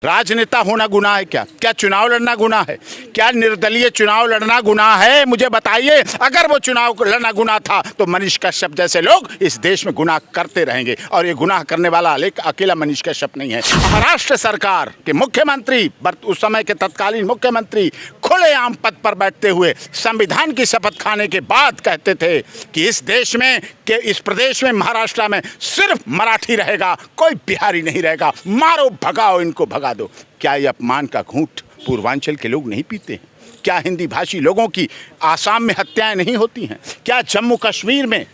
राजनेता होना गुनाह है क्या? क्या चुनाव लड़ना गुनाह है? क्या निर्दलीय चुनाव लड़ना गुनाह है? मुझे बताइए। अगर वो चुनाव लड़ना गुनाह था तो मनीष कश्यप जैसे लोग इस देश में गुनाह करते रहेंगे, और ये गुनाह करने वाला अकेला मनीष कश्यप नहीं है। महाराष्ट्र सरकार के मुख्यमंत्री, उस समय के तत्कालीन मुख्यमंत्री, खुलेआम पद पर बैठते हुए संविधान की शपथ खाने के बाद कहते थे कि इस देश में, कि इस प्रदेश में, महाराष्ट्र में सिर्फ मराठी रहेगा, कोई बिहारी नहीं रहेगा, मारो भगाओ इनको, भगा दो। क्या ये अपमान का घूंट पूर्वांचल के लोग नहीं पीते हैं? क्या हिंदी भाषी लोगों की आसाम में हत्याएं नहीं होती हैं? क्या जम्मू कश्मीर में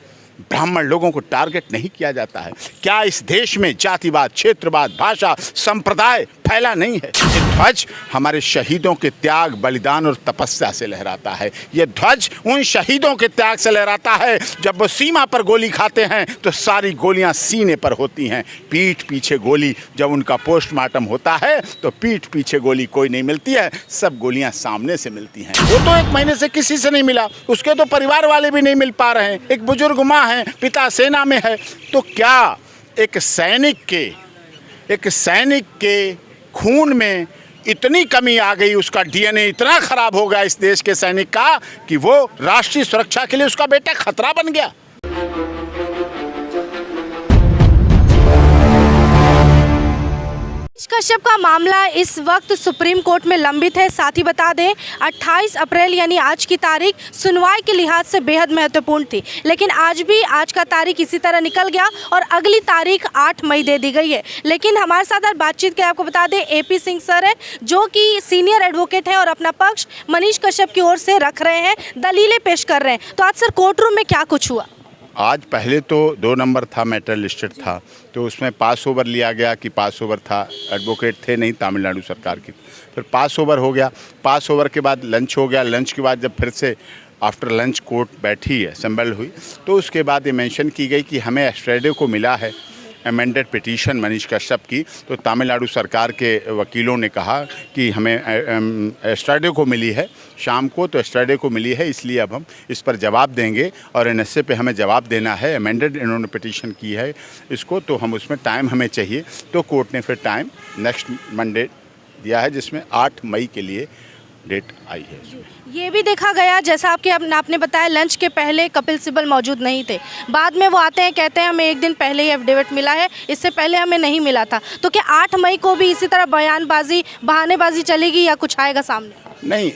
ब्राह्मण लोगों को टारगेट नहीं किया जाता है? क्या इस देश में जातिवाद, क्षेत्रवाद, भाषा, संप्रदाय फैला नहीं है? ये ध्वज हमारे शहीदों के त्याग, बलिदान और तपस्या से लहराता है। ये ध्वज उन शहीदों के त्याग से लहराता है। जब वो सीमा पर गोली खाते हैं तो सारी गोलियां सीने पर होती हैं, पीठ पीछे गोली। जब उनका पोस्टमार्टम होता है तो पीठ पीछे गोली कोई नहीं मिलती है, सब गोलियां सामने से मिलती हैं। वो तो 1 महीने से किसी से नहीं मिला, उसके तो परिवार वाले भी नहीं मिल पा रहे हैं। एक बुजुर्ग माँ है, पिता सेना में है। तो क्या एक सैनिक के खून में इतनी कमी आ गई, उसका डीएनए इतना खराब हो गया इस देश के सैनिक का कि वो राष्ट्रीय सुरक्षा के लिए उसका बेटा खतरा बन गया? कश्यप का मामला इस वक्त सुप्रीम कोर्ट में लंबित है। साथ ही बता दें 28 अप्रैल यानी आज की तारीख सुनवाई के लिहाज से बेहद महत्वपूर्ण थी, लेकिन आज का तारीख इसी तरह निकल गया और अगली तारीख 8 मई दे दी गई है। लेकिन हमारे साथ आज बातचीत के आपको बता दें एपी सिंह सर है, जो कि सीनियर एडवोकेट हैं और अपना पक्ष मनीष कश्यप की ओर से रख रहे हैं, दलीलें पेश कर रहे हैं। तो आज सर कोर्ट रूम में क्या कुछ हुआ? आज पहले तो 2 नंबर था, मैटर लिस्टेड था, तो उसमें पास ओवर लिया गया कि पास ओवर था, एडवोकेट थे नहीं तमिलनाडु सरकार की, फिर पास ओवर हो गया। पास ओवर के बाद लंच हो गया। लंच के बाद जब फिर से आफ्टर लंच कोर्ट बैठी है, असेंबल हुई, तो उसके बाद ये मेंशन की गई कि हमें एस्ट्रेडे को मिला है अमेंडेड पिटीशन मनीष कश्यप की। तो तमिलनाडु सरकार के वकीलों ने कहा कि हमें एस्ट्रेडे को मिली है शाम को, तो एस्ट्रेडे को मिली है, इसलिए अब हम इस पर जवाब देंगे और एनएसए पे हमें जवाब देना है। अमेंडेड इन्होंने पिटीशन की है इसको, तो हम उसमें टाइम हमें चाहिए। तो कोर्ट ने फिर टाइम नेक्स्ट मंडे दिया है, जिसमें 8 मई के लिए डेट आई है। ये भी देखा गया, जैसा आपने बताया, लंच के पहले कपिल सिब्बल मौजूद नहीं थे। बाद में वो आते हैं, कहते हैं हमें 1 दिन पहले ही एफिडेविट मिला है, इससे पहले हमें नहीं मिला था। तो क्या 8 मई को भी इसी तरह बयानबाजी, बहानेबाजी चलेगी या कुछ आएगा सामने? नहीं,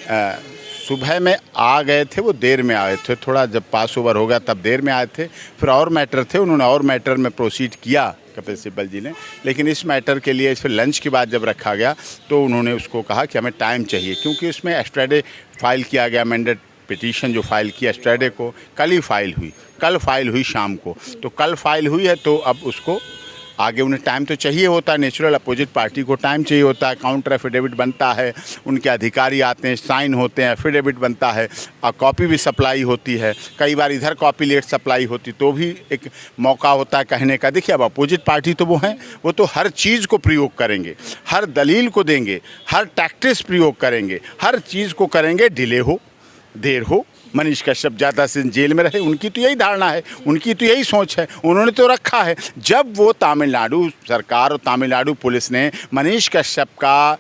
सुबह में आ गए थे, वो देर में आए थे, थोड़ा जब पास ओवर हो गया तब देर में आए थे। फिर और मैटर थे, उन्होंने और मैटर में प्रोसीड किया कपिल सिब्बल जी ने, लेकिन इस मैटर के लिए फिर लंच के बाद जब रखा गया तो उन्होंने उसको कहा कि हमें टाइम चाहिए, क्योंकि उसमें एस्ट्रेडे फाइल किया गया। अमेंडेड पिटीशन जो फाइल किया एस्ट्रेडे को, कल फाइल हुई शाम को, तो कल फाइल हुई है, तो अब उसको आगे उन्हें टाइम तो चाहिए होता है, नेचुरल अपोजिट पार्टी को टाइम चाहिए होता है। काउंटर एफिडेविट बनता है, उनके अधिकारी आते हैं, साइन होते हैं, एफिडेविट बनता है, कॉपी भी सप्लाई होती है, कई बार इधर कॉपी लेट सप्लाई होती, तो भी एक मौका होता है कहने का। देखिए, अब अपोजिट पार्टी तो वो हैं, वो तो हर चीज़ को प्रयोग करेंगे, हर दलील को देंगे, हर टैक्टिस प्रयोग करेंगे, हर चीज़ को करेंगे, डिले हो, देर हो, मनीष कश्यप ज़्यादा से जेल में रहे। उनकी तो यही धारणा है, उनकी तो यही सोच है, उन्होंने तो रखा है। जब वो तमिलनाडु सरकार और तमिलनाडु पुलिस ने मनीष कश्यप का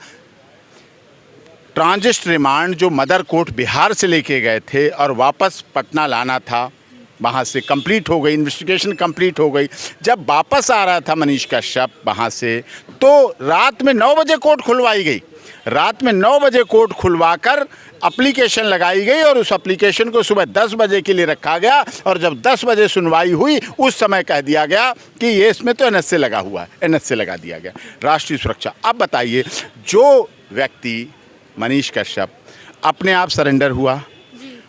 ट्रांजिट रिमांड जो मदर कोर्ट बिहार से लेके गए थे और वापस पटना लाना था, वहाँ से कंप्लीट हो गई, इन्वेस्टिगेशन कंप्लीट हो गई। जब वापस आ रहा था मनीष कश्यप वहाँ से, तो रात में 9 बजे कोर्ट खुलवाई गई। रात में 9 बजे कोर्ट खुलवाकर एप्लीकेशन लगाई गई और उस एप्लीकेशन को सुबह 10 बजे के लिए रखा गया, और जब 10 बजे सुनवाई हुई उस समय कह दिया गया कि ये इसमें तो एनएसए लगा हुआ है, एनएसए लगा दिया गया, राष्ट्रीय सुरक्षा। अब बताइए, जो व्यक्ति मनीष कश्यप अपने आप सरेंडर हुआ,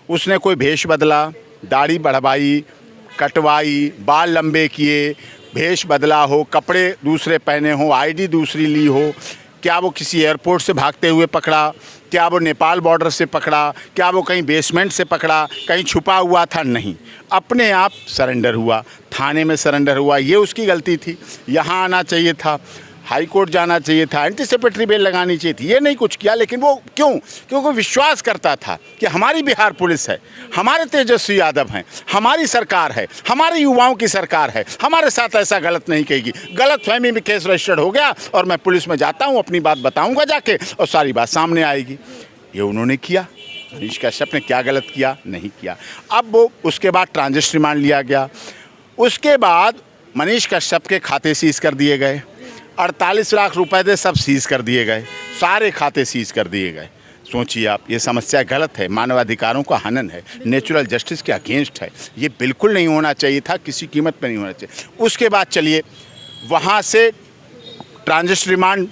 उसने कोई भेष बदला, दाढ़ी बढ़वाई, कटवाई, बाल लंबे किए, भेष बदला हो, कपड़े दूसरे पहने हो, आईडी दूसरी ली हो, क्या वो किसी एयरपोर्ट से भागते हुए पकड़ा, क्या वो नेपाल बॉर्डर से पकड़ा, क्या वो कहीं बेसमेंट से पकड़ा, कहीं छुपा हुआ था? नहीं, अपने आप सरेंडर हुआ, थाने में सरेंडर हुआ। ये उसकी गलती थी, यहाँ आना चाहिए था। हाई कोर्ट जाना चाहिए था, एंटीसिपेटरी बेल लगानी चाहिए थी, ये नहीं कुछ किया। लेकिन वो क्यों? क्योंकि विश्वास करता था कि हमारी बिहार पुलिस है, हमारे तेजस्वी यादव हैं, हमारी सरकार है, हमारे युवाओं की सरकार है, हमारे साथ ऐसा गलत नहीं कहेगी। गलत फहमी में केस रजिस्टर्ड हो गया और मैं पुलिस में जाता हूँ, अपनी बात बताऊँगा जाके और सारी बात सामने आएगी। ये उन्होंने किया। मनीष कश्यप ने क्या गलत किया? नहीं किया। अब वो उसके बाद ट्रांजिट रिमांड लिया गया। उसके बाद मनीष कश्यप के खाते सीज कर दिए गए, 48 लाख रुपए थे, सब सीज कर दिए गए, सारे खाते सीज कर दिए गए। सोचिए आप, ये समस्या गलत है, मानवाधिकारों का हनन है, नेचुरल जस्टिस के अगेंस्ट है। ये बिल्कुल नहीं होना चाहिए था, किसी कीमत पे नहीं होना चाहिए। उसके बाद चलिए वहाँ से ट्रांजिट रिमांड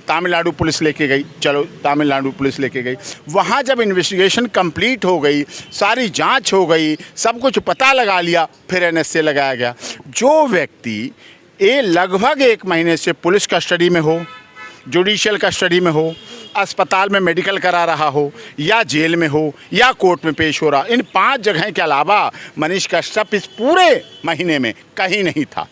तमिलनाडु पुलिस लेके गई। चलो तमिलनाडु पुलिस लेके गई, वहाँ जब इन्वेस्टिगेशन कंप्लीट हो गई, सारी जांच हो गई, सब कुछ पता लगा लिया, फिर एनएसए लगाया गया। जो व्यक्ति ये लगभग 1 महीने से पुलिस कस्टडी में हो, जुडिशियल कस्टडी में हो, अस्पताल में मेडिकल करा रहा हो, या जेल में हो, या कोर्ट में पेश हो रहा, इन 5 जगह के अलावा मनीष कश्यप इस पूरे महीने में कहीं नहीं था।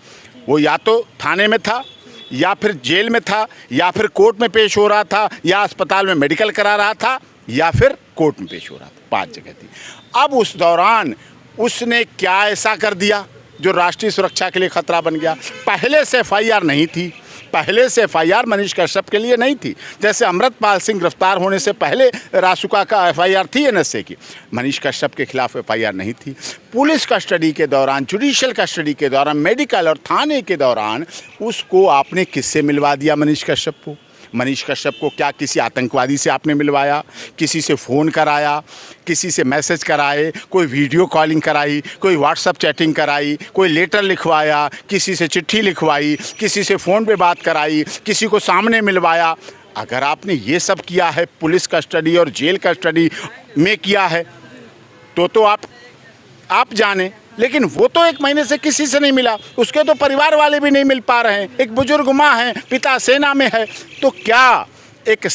वो या तो थाने में था, या फिर जेल में था, या फिर कोर्ट में पेश हो रहा था, या अस्पताल में मेडिकल करा रहा था, या फिर कोर्ट में पेश हो रहा था। 5 जगह थी। अब उस दौरान उसने क्या ऐसा कर दिया जो राष्ट्रीय सुरक्षा के लिए खतरा बन गया? पहले से एफआईआर नहीं थी, पहले से एफआईआर मनीष कश्यप के लिए नहीं थी। जैसे अमृतपाल सिंह गिरफ्तार होने से पहले रासुका का एफआईआर थी एनएसए की, मनीष कश्यप के खिलाफ एफआईआर नहीं थी। पुलिस कस्टडी के दौरान, जुडिशियल कस्टडी के दौरान, मेडिकल और थाने के दौरान उसको आपने किससे मिलवा दिया? मनीष कश्यप को। मनीष कश्यप को क्या किसी आतंकवादी से आपने मिलवाया? किसी से फ़ोन कराया? किसी से मैसेज कराए? कोई वीडियो कॉलिंग कराई? कोई व्हाट्सअप चैटिंग कराई? कोई लेटर लिखवाया? किसी से चिट्ठी लिखवाई? किसी से फ़ोन पे बात कराई? किसी को सामने मिलवाया? अगर आपने ये सब किया है, पुलिस कस्टडी और जेल कस्टडी में किया है, तो आप जाने। लेकिन वो तो 1 महीने से किसी से नहीं मिला, उसके तो परिवार वाले भी नहीं मिल पा रहे हैं। एक बुजुर्ग माँ है, पिता सेना में है। तो क्या एक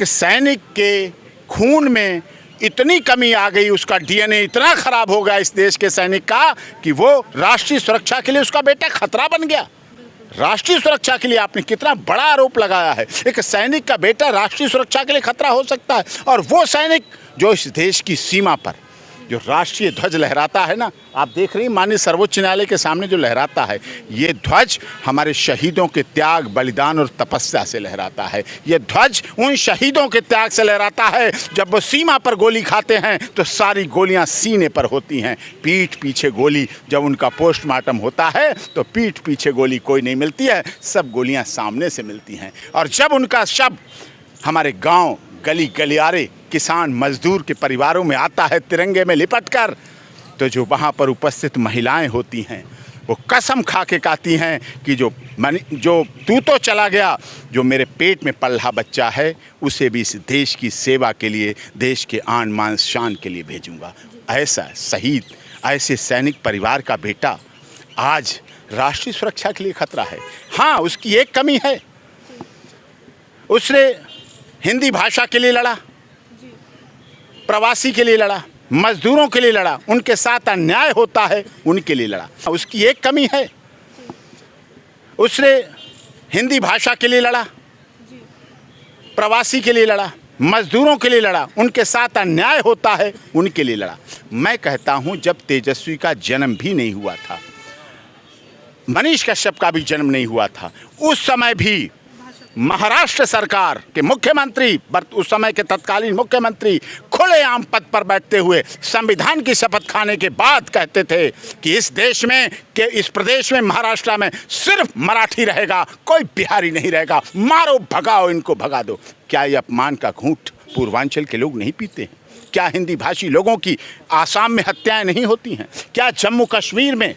सैनिक के खून में इतनी कमी आ गई, उसका डीएनए इतना खराब हो गया इस देश के सैनिक का कि वो राष्ट्रीय सुरक्षा के लिए उसका बेटा खतरा बन गया? राष्ट्रीय सुरक्षा के लिए आपने कितना बड़ा आरोप लगाया है। एक सैनिक का बेटा राष्ट्रीय सुरक्षा के लिए खतरा हो सकता है, और वो सैनिक जो इस देश की सीमा पर जो राष्ट्रीय ध्वज लहराता है ना, आप देख रही हैं माननीय सर्वोच्च न्यायालय के सामने जो लहराता है, ये ध्वज हमारे शहीदों के त्याग, बलिदान और तपस्या से लहराता है। ये ध्वज उन शहीदों के त्याग से लहराता है। जब वो सीमा पर गोली खाते हैं तो सारी गोलियां सीने पर होती हैं, पीठ पीछे गोली। जब उनका पोस्टमार्टम होता है तो पीठ पीछे गोली कोई नहीं मिलती है, सब गोलियां सामने से मिलती हैं। और जब उनका शव हमारे गाँव, गली गलियारे, किसान मजदूर के परिवारों में आता है तिरंगे में लिपटकर, तो जो वहाँ पर उपस्थित महिलाएं होती हैं वो कसम खा के कहती हैं कि जो तू तो चला गया, जो मेरे पेट में पल्हा बच्चा है उसे भी इस देश की सेवा के लिए, देश के आन मान शान के लिए भेजूंगा। ऐसा शहीद, ऐसे सैनिक परिवार का बेटा आज राष्ट्रीय सुरक्षा के लिए खतरा है। हाँ, उसकी एक कमी है, उसने हिंदी भाषा के लिए लड़ा, प्रवासी के लिए लड़ा, मजदूरों के लिए लड़ा, उनके साथ अन्याय होता है उनके लिए लड़ा। उसकी एक कमी है, उसने हिंदी भाषा के लिए लड़ा, प्रवासी के लिए लड़ा, मजदूरों के लिए लड़ा, उनके साथ अन्याय होता है उनके लिए लड़ा। मैं कहता हूं, जब तेजस्वी का जन्म भी नहीं हुआ था, मनीष कश्यप का भी जन्म नहीं हुआ था, उस समय भी महाराष्ट्र सरकार के मुख्यमंत्री, उस समय के तत्कालीन मुख्यमंत्री, खुलेआम पद पर बैठते हुए संविधान की शपथ खाने के बाद कहते थे कि इस देश में, कि इस प्रदेश में, महाराष्ट्र में सिर्फ मराठी रहेगा, कोई बिहारी नहीं रहेगा, मारो भगाओ इनको, भगा दो। क्या ये अपमान का घूंट पूर्वांचल के लोग नहीं पीते हैं? क्या हिंदी भाषी लोगों की आसाम में हत्याएं नहीं होती हैं? क्या जम्मू कश्मीर में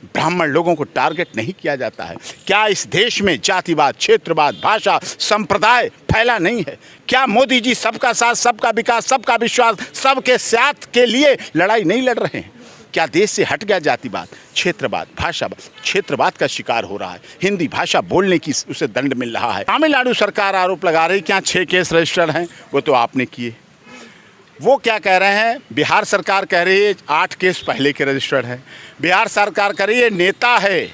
ब्राह्मण लोगों को टारगेट नहीं किया जाता है? क्या इस देश में जातिवाद, क्षेत्रवाद, भाषा, संप्रदाय फैला नहीं है? क्या मोदी जी सबका साथ, सबका विकास, सबका विश्वास, सबके साथ के लिए लड़ाई नहीं लड़ रहे हैं? क्या देश से हट गया जातिवाद, क्षेत्रवाद, भाषावाद, क्षेत्रवाद का शिकार हो रहा है? हिंदी भाषा बोलने की उसे दंड मिल रहा है। तमिलनाडु सरकार आरोप लगा रही कि यहाँ 6 केस रजिस्टर्ड हैं, वो तो आपने किए। वो क्या कह रहे हैं, बिहार सरकार कह रही है 8 केस पहले के रजिस्टर्ड है। बिहार सरकार कह रही है नेता है,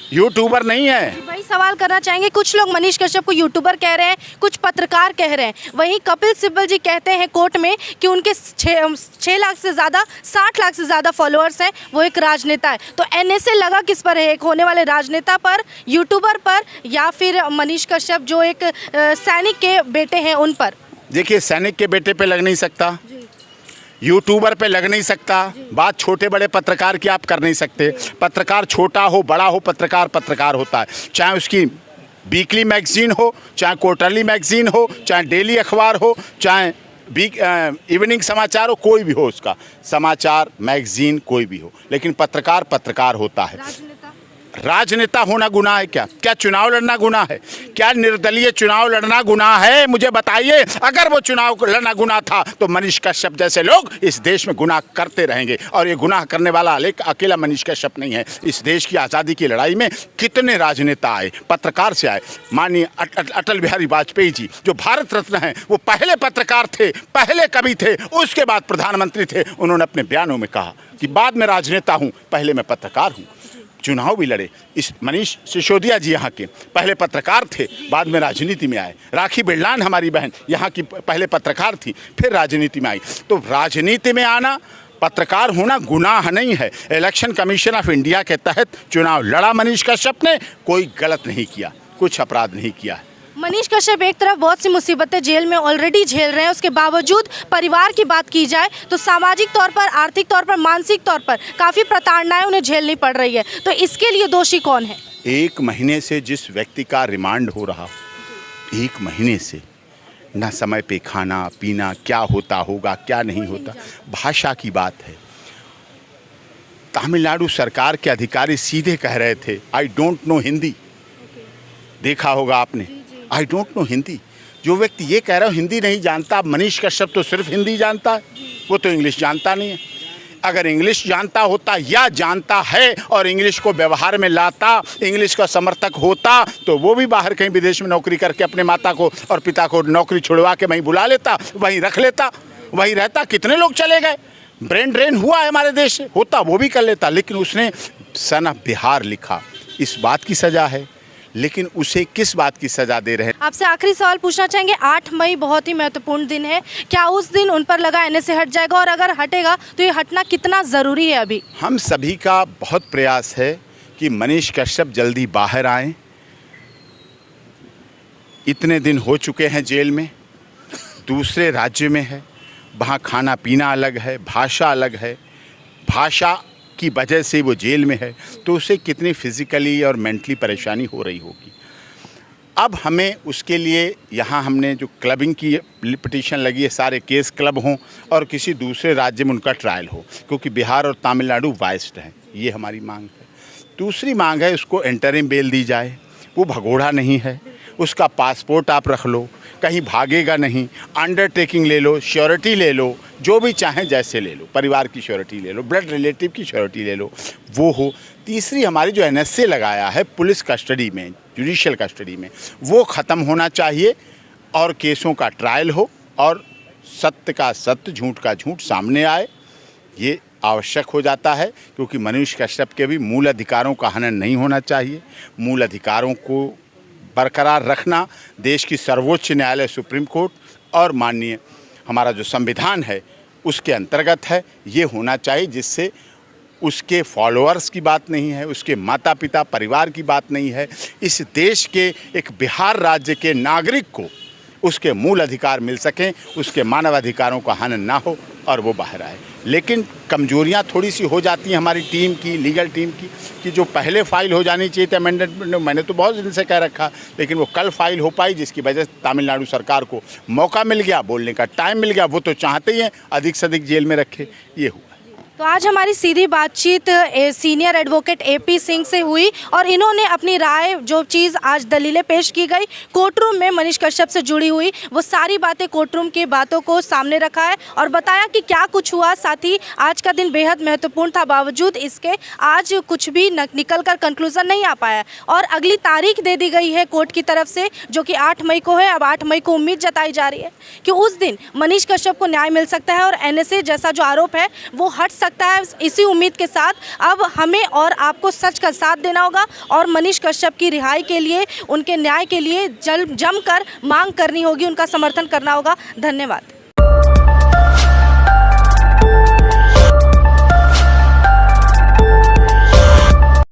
यूट्यूबर नहीं है। वही सवाल करना चाहेंगे, कुछ लोग मनीष कश्यप को यूट्यूबर कह रहे हैं, कुछ पत्रकार कह रहे हैं। वहीं कपिल सिब्बल जी कहते हैं कोर्ट में कि उनके 6 लाख से ज़्यादा 60 लाख से ज़्यादा फॉलोअर्स हैं, वो एक राजनेता है। तो एनएसए लगा किस पर है, एक होने वाले राजनेता पर, यूट्यूबर पर, या फिर मनीष कश्यप जो एक सैनिक के बेटे हैं उन पर? देखिए, सैनिक के बेटे पे लग नहीं सकता, यूट्यूबर पे लग नहीं सकता, बात छोटे बड़े पत्रकार की आप कर नहीं सकते। पत्रकार छोटा हो बड़ा हो, पत्रकार पत्रकार होता है, चाहे उसकी वीकली मैगजीन हो, चाहे क्वार्टरली मैगजीन हो, चाहे डेली अखबार हो, चाहे इवनिंग समाचार हो, कोई भी हो उसका समाचार मैगजीन कोई भी हो, लेकिन पत्रकार पत्रकार होता है। राजनेता होना गुनाह है क्या? क्या चुनाव लड़ना गुनाह है? क्या निर्दलीय चुनाव लड़ना गुनाह है? मुझे बताइए। अगर वो चुनाव लड़ना गुनाह था तो मनीष कश्यप जैसे लोग इस देश में गुनाह करते रहेंगे, और ये गुनाह करने वाला अकेला मनीष कश्यप नहीं है। इस देश की आज़ादी की लड़ाई में कितने राजनेता आए, पत्रकार से आए। माननीय अटल बिहारी वाजपेयी जी जो भारत रत्न हैं, वो पहले पत्रकार थे, पहले कवि थे, उसके बाद प्रधानमंत्री थे। उन्होंने अपने बयानों में कहा कि बाद में राजनेता हूँ, पहले मैं पत्रकार हूँ। चुनाव भी लड़े। इस मनीष सिसोदिया जी यहाँ के पहले पत्रकार थे, बाद में राजनीति में आए। राखी बिरलान हमारी बहन यहाँ की पहले पत्रकार थी, फिर राजनीति में आई। तो राजनीति में आना, पत्रकार होना गुनाह नहीं है। इलेक्शन कमीशन ऑफ इंडिया के तहत चुनाव लड़ा मनीष कश्यप ने, कोई गलत नहीं किया, कुछ अपराध नहीं किया है। मनीष कश्यप एक तरफ बहुत सी मुसीबतें जेल में ऑलरेडी झेल रहे हैं, उसके बावजूद परिवार की बात की जाए तो सामाजिक तौर पर, आर्थिक तौर पर, मानसिक तौर पर काफ़ी प्रताड़नाएं उन्हें झेलनी पड़ रही है। तो इसके लिए दोषी कौन है? 1 महीने से जिस व्यक्ति का रिमांड हो रहा, 1 महीने से ना समय पे खाना पीना, क्या होता होगा क्या नहीं होता। भाषा की बात है, तमिलनाडु सरकार के अधिकारी सीधे कह रहे थे आई डोंट नो हिंदी। देखा होगा आपने, आई डोंट नो हिंदी। जो व्यक्ति ये कह रहा है हिंदी नहीं जानता, मनीष कश्यप तो सिर्फ हिंदी जानता है, वो तो इंग्लिश जानता नहीं है। अगर इंग्लिश जानता होता या जानता है और इंग्लिश को व्यवहार में लाता, इंग्लिश का समर्थक होता, तो वो भी बाहर कहीं विदेश में नौकरी करके अपने माता को और पिता को नौकरी छुड़वा के वहीं बुला लेता, वहीं रख लेता, वहीं रहता। कितने लोग चले गए, ब्रेन ड्रेन हुआ है हमारे देश से, होता वो भी कर लेता। लेकिन उसने सन ऑफ बिहार लिखा, इस बात की सज़ा है। लेकिन उसे किस बात की सज़ा दे रहे हैं? आपसे आखिरी सवाल पूछना चाहेंगे, 8 मई बहुत ही महत्वपूर्ण दिन है, क्या उस दिन उन पर लगा एनएसए हट जाएगा, और अगर हटेगा तो ये हटना कितना ज़रूरी है? अभी हम सभी का बहुत प्रयास है कि मनीष कश्यप जल्दी बाहर आएं। इतने दिन हो चुके हैं जेल में, दूसरे राज्य में है, वहाँ खाना पीना अलग है, भाषा अलग है, भाषा की वजह से वो जेल में है, तो उसे कितनी फिज़िकली और मेंटली परेशानी हो रही होगी। अब हमें उसके लिए यहाँ हमने जो क्लबिंग की पिटीशन लगी है, सारे केस क्लब हों और किसी दूसरे राज्य में उनका ट्रायल हो, क्योंकि बिहार और तमिलनाडु वाइस्ड हैं, ये हमारी मांग है। दूसरी मांग है उसको इंटरिम बेल दी जाए, वो भगोड़ा नहीं है, उसका पासपोर्ट आप रख लो, कहीं भागेगा नहीं, अंडरटेकिंग ले लो, श्योरिटी ले लो, जो भी चाहें जैसे ले लो, परिवार की श्योरिटी ले लो, ब्लड रिलेटिव की श्योरिटी ले लो, वो हो। तीसरी हमारी जो एनएसए लगाया है पुलिस कस्टडी में, जुडिशियल कस्टडी में, वो ख़त्म होना चाहिए और केसों का ट्रायल हो और सत्य का सत्य, झूठ का झूठ सामने आए। ये आवश्यक हो जाता है, क्योंकि मनीष कश्यप के भी मूल अधिकारों का हनन नहीं होना चाहिए। मूल अधिकारों को बरकरार रखना देश की सर्वोच्च न्यायालय सुप्रीम कोर्ट और माननीय हमारा जो संविधान है उसके अंतर्गत है। ये होना चाहिए, जिससे उसके फॉलोअर्स की बात नहीं है, उसके माता पिता परिवार की बात नहीं है, इस देश के एक बिहार राज्य के नागरिक को उसके मूल अधिकार मिल सकें, उसके मानव अधिकारों का हनन ना हो और वो बाहर आए। लेकिन कमजोरियां थोड़ी सी हो जाती हैं हमारी टीम की, लीगल टीम की, कि जो पहले फाइल हो जानी चाहिए थी अमेंडमेंट, मैंने तो बहुत दिन से कह रखा, लेकिन वो कल फाइल हो पाई, जिसकी वजह से तमिलनाडु सरकार को मौका मिल गया, बोलने का टाइम मिल गया। वो तो चाहते ही हैं अधिक से अधिक जेल में रखे, ये हुआ। तो आज हमारी सीधी बातचीत सीनियर एडवोकेट एपी सिंह से हुई और इन्होंने अपनी राय, जो चीज़ आज दलीलें पेश की गई कोर्टरूम में मनीष कश्यप से जुड़ी हुई, वो सारी बातें कोर्टरूम की बातों को सामने रखा है और बताया कि क्या कुछ हुआ। साथ ही आज का दिन बेहद महत्वपूर्ण था, बावजूद इसके आज कुछ भी निकल कर कंक्लूजन नहीं आ पाया और अगली तारीख दे दी गई है कोर्ट की तरफ से, जो कि 8 मई को है। अब 8 मई को उम्मीद जताई जा रही है कि उस दिन मनीष कश्यप को न्याय मिल सकता है और एनएसए जैसा जो आरोप है वो हट सकता है। इसी उम्मीद के साथ अब हमें और आपको सच का साथ देना होगा और मनीष कश्यप की रिहाई के लिए, उनके न्याय के लिए जमकर मांग करनी होगी, उनका समर्थन करना होगा। धन्यवाद।